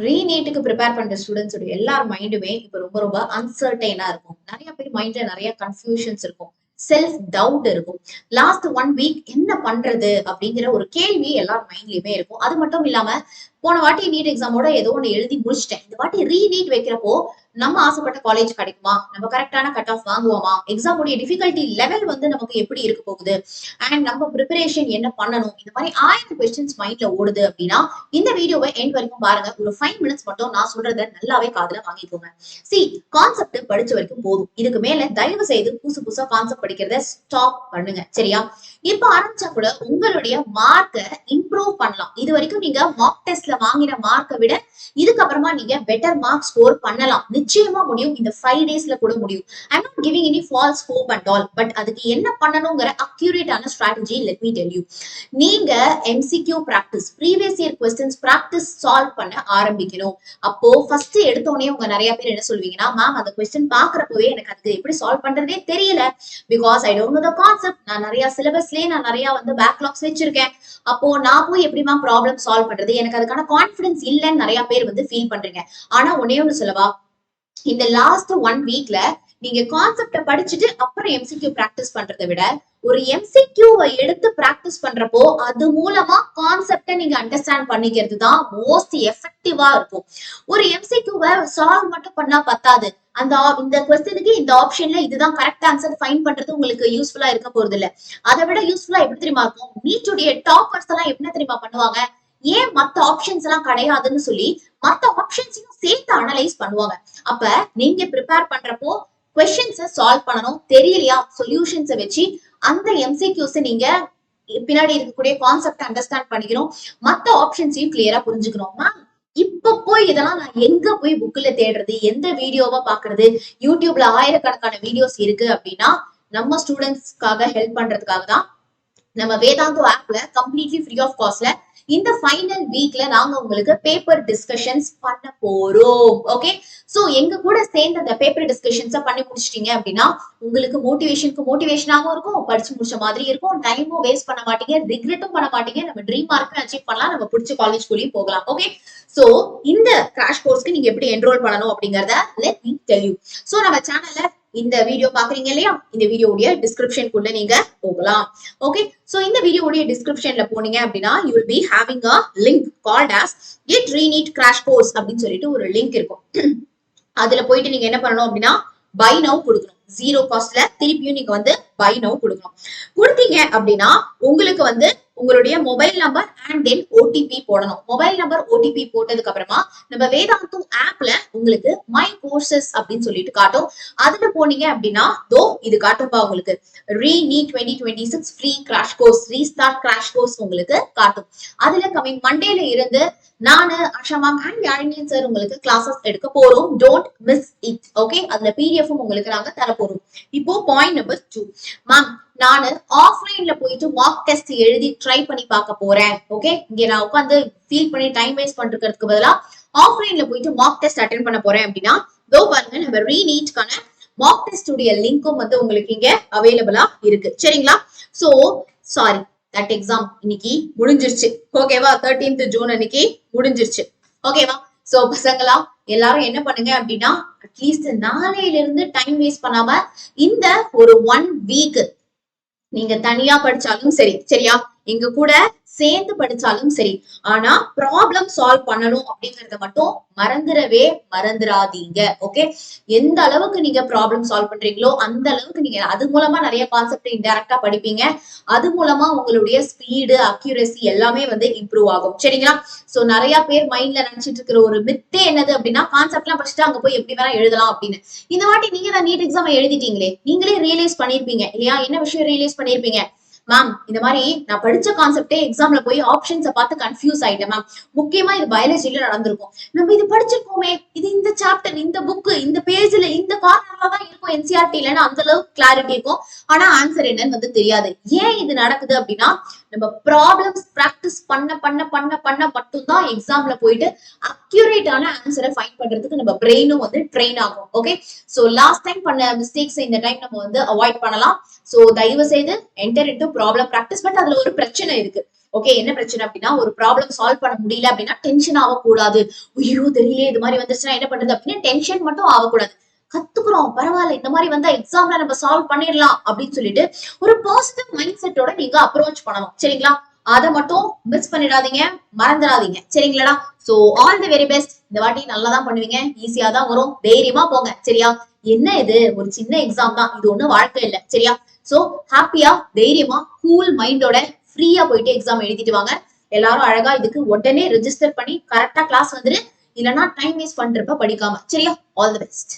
ரீநீட்டுக்கு prepare பண்ற ஸ்டூடெண்ட்ஸோட எல்லார் மைண்டுமே இப்ப ரொம்ப ரொம்ப அன்சர்டைனா இருக்கும். நிறைய பேர் மைண்ட்ல நிறைய கன்ஃபியூஷன்ஸ் இருக்கும், செல்ஃப் டவுட் இருக்கும். லாஸ்ட் 1 வீக் என்ன பண்றது அப்படிங்கிற ஒரு கேள்வி எல்லார் மைண்ட்லயுமே இருக்கும். அது மட்டும் இல்லாம போன வாட்டி நீட் எக்ஸாமோட ஏதோ ஒண்ணு எழுதி முடிச்சிட்டேன், இந்த வாட்டி ரீநீட் வைக்கிறப்போ நம்ம ஆசைப்பட்ட காலேஜ் கிடைக்குமா, நம்ம கரெக்டான கட் ஆஃப் வாங்குவோமா, எக்ஸாமுடைய டிஃபிகல்ட்டி லெவல் வந்து நமக்கு எப்படி இருக்க போகுது, அண்ட் நம்ம ப்ரிப்பரேஷன் என்ன பண்ணணும், இந்த மாதிரி 1000 கொஸ்டின்ஸ் மைண்ட்ல ஓடுது அப்படின்னா இந்த வீடியோவை எண்ட் வரைக்கும் பாருங்க. ஒரு 5 மினிட்ஸ் மட்டும் நான் சொல்றத நல்லாவே காதுல வாங்கிக்கோங்க. சி, கான்செப்ட் படிச்ச வரைக்கும் போதும். இதுக்கு மேல தயவு செய்து புதுசா கான்செப்ட் படிக்கிறத ஸ்டாப் பண்ணுங்க, சரியா? இப்ப ஆரம்பிச்சா கூட உங்களுடைய மார்க்கை இம்ப்ரூவ் பண்ணலாம். இது வரைக்கும் நீங்க மார்க் டெஸ்ட்ல வாங்கின மார்க்கை விட இதுக்கப்புறமா நீங்க பெட்டர் மார்க் ஸ்கோர் பண்ணலாம். நிச்சயமா முடியும். இந்த 5 டேஸ்ல கூட முடியும். I not giving any false hope and all. But அதுக்கு என்ன பண்ணணுங்கிற அக்யூரேட்டான strategy let me tell you. நீங்க MCQ practice, previous year questions practice solve பண்ண ஆரம்பிக்கணும். அப்போ ஃபர்ஸ்ட் எடுத்தோடனே உங்க நிறைய பேர் என்ன சொல்வீங்கன்னா, மேம் அந்த கொஸ்டின் பாக்குறப்பவே எனக்கு அதுக்கு எப்படி சால்வ் பண்றதே தெரியல, because I don't know the concept. நான் நிறைய சிலபஸ்லயே நான் நிறைய வந்து பேக்லாக்ஸ் வச்சிருக்கேன். அப்போ நான் போய் எப்படிமா ப்ராப்ளம் சால்வ் பண்றது, எனக்கு அதுக்கான கான்பிடன்ஸ் இல்லைன்னு நிறைய பேர் வந்து ஃபீல் பண்றீங்க. ஆனா ஒன்னே ஒண்ணு சொல்லவா, இந்த லாஸ்ட் 1 வீக்ல நீங்க கான்செப்ட படிச்சுட்டு அப்புறம் எம்சிக்யூ பிராக்டிஸ் பண்றதை விட ஒரு எம்சிக்யூவை எடுத்து பிராக்டிஸ் பண்றப்போ அது மூலமா கான்செப்ட நீங்க அண்டர்ஸ்டாண்ட் பண்ணிக்கிறது தான் மோஸ்ட் எஃபெக்டிவா இருக்கும். ஒரு எம்சிக்யூவை சால்வ் மட்டும் பண்ணா பத்தாது. அந்த இந்த கொஸ்டினுக்கு இந்த ஆப்ஷன்ல இதுதான் கரெக்ட் ஆன்சர் ஃபைண்ட் பண்றது உங்களுக்கு யூஸ்ஃபுல்லா இருக்க போறது இல்ல. அதை விட யூஸ்ஃபுல்லா எப்படி தெரியுமா இருக்கும், நீட்டுடைய டாப்பர்ஸ் எல்லாம் என்ன தெரியுமா பண்ணுவாங்க, ஏன் மத்த ஆப்ஷன்ஸ் எல்லாம் கிடையாதுன்னு சொல்லி மத்த ஆப்ஷன்ஸையும் சேர்த்து அனலைஸ் பண்ணுவாங்க. அப்ப நீங்க ப்ரிப்பேர் பண்றப்போ கொஸ்டின்ஸை சால்வ் பண்ணணும். தெரியலையா, சொல்யூஷன்ஸை வச்சு அந்த எம்சிக்யூஸ் நீங்க பின்னாடி இருக்கக்கூடிய கான்செப்ட் அண்டர்ஸ்டாண்ட் பண்ணிக்கணும். மத்த ஆப்ஷன்ஸையும் கிளியரா புரிஞ்சுக்கணும். மேம் இப்ப போய் இதெல்லாம் நான் எங்க போய் புக்ல தேடுறது, எந்த வீடியோவா பாக்குறது, யூடியூப்ல ஆயிரக்கணக்கான வீடியோஸ் இருக்கு அப்படின்னா நம்ம ஸ்டூடெண்ட்ஸ்க்காக ஹெல்ப் பண்றதுக்காக தான் நம்ம வேதாந்தோ ஆப்ல கம்ப்ளீட்லி ஃப்ரீ ஆஃப் காஸ்ட்ல இந்த ஃபைனல் வீக்ல நாங்க உங்களுக்கு பேப்பர் டிஸ்கஷன்ஸ் பண்ண போறோம். ஓகே, சோ எங்க கூட சேர்ந்து அந்த பேப்பர் டிஸ்கஷன்ஸ பண்ணி முடிச்சிட்டீங்க அப்படின்னா உங்களுக்கு மோட்டிவேஷனாகவும் இருக்கும், படிச்சு முடிச்ச மாதிரி இருக்கும், டைமும் வேஸ்ட் பண்ண மாட்டீங்க, ரிக்ரெட்டும் பண்ண மாட்டீங்க, நம்ம ட்ரீம் மார்க்கும் அச்சீவ் பண்ணலாம், நம்ம பிடிச்ச காலேஜ்குள்ளேயும் போகலாம். ஓகே, சோ இந்த கிராஷ் கோர்ஸ்க்கு நீங்க எப்படி என்ரோல் பண்ணணும் அப்படிங்கறத let me tell you. So நம்ம சேனல்ல இந்த வீடியோ பாக்குறீங்க இல்லையா, இந்த வீடியோடைய டிஸ்கிரிப்ஷனுக்குள்ள நீங்க போகலாம். ஓகே, சோ இந்த வீடியோடைய டிஸ்கிரிப்ஷன்ல போனீங்க அப்படின்னா you will be having a link called as get reneat crash course அப்படின்னு சொல்லிட்டு ஒரு லிங்க் இருக்கும். அதுல போயிட்டு நீங்க என்ன பண்ணணும் அப்படின்னா பை நவ் கொடுக்கணும். 0 காஸ்ட்ல திருப்பியும் நீங்க வந்து பை நவ் கொடுக்கணும். கொடுத்தீங்க அப்படின்னா உங்களுக்கு வந்து உங்களுடைய mobile number and then OTP போடணும். மொபைல் நம்பர் ஓடிபி போட்டதுக்கு அப்புறமா நம்ம வேதாந்தம் ஆப்ல உங்களுக்கு மை கோர்சஸ் அப்படின்னு சொல்லிட்டு காட்டும். அதுல போனீங்க அப்படின்னா தோ இது காட்டும்பா உங்களுக்கு re-NEET 2026 free crash course, restart crash course உங்களுக்கு காட்டும். அதுல கமிங் மண்டேல இருந்து நானு Asha ma'am and Yazhiniyan sir உங்களுக்கு கிளாஸஸ் எடுக்க போறோம். Don't miss it. ஓகே, அதுல பிடிஎஃப் உங்களுக்கு நாங்க தர போறோம். இப்போ பாயிண்ட் நம்பர் 2, மேம் நானு ஆஃப்லைன்ல போயிட்டு மார்க் டெஸ்ட் எழுதி ட்ரை பண்ணி பார்க்க போறேன். ஓகே, இங்க நான் உட்காந்து ஃபீல் பண்ணி டைம் வேஸ்ட் பண்றதுக்கு பதிலா ஆஃப்லைன்ல போயிட்டு மார்க் டெஸ்ட் அட்டென்ட் பண்ண போறேன் அப்படின்னா தோ பாருங்க, நம்ம ரீநீட்கான மார்க் டெஸ்ட் உடைய லிங்க்கும் வந்து உங்களுக்கு இங்க அவைலபிளா இருக்கு. சரிங்களா? சோ சாரி, தட் எக்ஸாம் இன்னைக்கு முடிஞ்சிருச்சு. ஓகேவா, 13th ஜூன் அன்னைக்கு முடிஞ்சிருச்சு. ஓகேவா? சோ பசங்களா எல்லாரும் என்ன பண்ணுங்க அப்படின்னா அட்லீஸ்ட் நாளையில இருந்து டைம் வேஸ்ட் பண்ணாம இந்த ஒரு 1 வீக் நீங்க தனியா படிச்சாலும் சரி, சரியா, எங்க கூட சேர்ந்து படிச்சாலும் சரி, ஆனா ப்ராப்ளம் சால்வ் பண்ணணும் அப்படிங்கறத மட்டும் மறந்துடாதீங்க. ஓகே, எந்த அளவுக்கு நீங்க ப்ராப்ளம் சால்வ் பண்றீங்களோ அந்த அளவுக்கு நீங்க அது மூலமா நிறைய கான்செப்ட் இன்டைரக்டா படிப்பீங்க. அது மூலமா உங்களுடைய ஸ்பீடு, அக்யூரசி எல்லாமே வந்து இம்ப்ரூவ் ஆகும். சரிங்களா? சோ நிறைய பேர் மைண்ட்ல நினைச்சிட்டு இருக்கிற ஒரு மித்தே என்னது அப்படின்னா கான்செப்ட் எல்லாம் படிச்சுட்டு அங்க போய் எப்படி வேணா எழுதலாம் அப்படின்னு. இந்த வாட்டி நீங்க தான் நீட் எக்ஸாம் எழுதிட்டீங்களே, நீங்களே ரியலைஸ் பண்ணிருப்பீங்க இல்லையா? என்ன விஷயம் ரியலைஸ் பண்ணிருப்பீங்க, மேம் இந்த மாதிரி நான் படிச்ச கான்செப்டே எக்ஸாம்ல போய் ஆப்ஷன்ஸை பார்த்து கன்ஃபியூஸ் ஆயிட்டேன் மேம். முக்கியமா இது பயாலஜில நடந்திருக்கும். நம்ம இது படிச்சிருக்கோமே, இது இந்த சாப்டர், இந்த புக், இந்த பேஜ்ல, இந்த கார்னர்ல தான் இருக்கும் என்சிஆர்டில, அந்த அளவுக்கு கிளாரிட்டி இருக்கும். ஆனா ஆன்சர் என்னன்னு வந்து தெரியாது. ஏன் இது நடக்குது அப்படின்னா நம்ம ப்ராப்ளம்ஸ் பிராக்டிஸ் பண்ண பண்ண பண்ண பண்ண மட்டும்தான் எக்ஸாம்ல போயிட்டு அக்யூரேட்டான ஆன்சரை ஃபைண்ட் பண்றதுக்கு நம்ம பிரெயினும் வந்து ட்ரெயின் ஆகும். ஓகே, சோ லாஸ்ட் டைம் பண்ண மிஸ்டேக்ஸ் இந்த டைம் நம்ம வந்து அவாய்ட் பண்ணலாம். சோ தயவு செய்து enter into problem practice. But அதுல ஒரு பிரச்சனை இருக்கு. ஓகே, என்ன பிரச்சனை அப்படின்னா ஒரு ப்ராப்ளம் சால்வ் பண்ண முடியல அப்படின்னா டென்ஷன் ஆகக்கூடாது. ஐயோ தெரியல இது மாதிரி வந்துருச்சுன்னா என்ன பண்றது அப்படின்னு டென்ஷன் மட்டும் ஆகக்கூடாது. கத்துக்கிறோம் பரவாயில்ல, இந்த மாதிரி வந்தா எக்ஸாம்ல நம்ம சால்வ் பண்ணிடலாம் அப்படின்னு சொல்லிட்டு ஒரு பாசிட்டிவ் மைண்ட் செட்டோட நீங்க அப்ரோச் பண்ணணும். சரிங்களா? அதை மட்டும் மிஸ் பண்ணிடாதீங்க, மறந்துடாதீங்க. சரிங்களா? So all the very best. இந்த வாட்டி நல்லா தான் பண்ணுவீங்க, ஈஸியா தான் வரும், தைரியமா போங்க. சரியா? என்ன இது ஒரு சின்ன எக்ஸாம் தான், இது ஒண்ணும் வாழ்க்கை இல்ல. சரியா? சோ ஹாப்பியா தைரியமா கூல் மைண்டோட ஃப்ரீயா போயிட்டு எக்ஸாம் எழுதிட்டு வாங்க. எல்லாரும் அழகா இதுக்கு உடனே ரெஜிஸ்டர் பண்ணி கரெக்டா கிளாஸ் வந்துரு. இல்லைன்னா டைம் வேஸ்ட் பண்றப்ப படிக்காம. சரியா? All the best.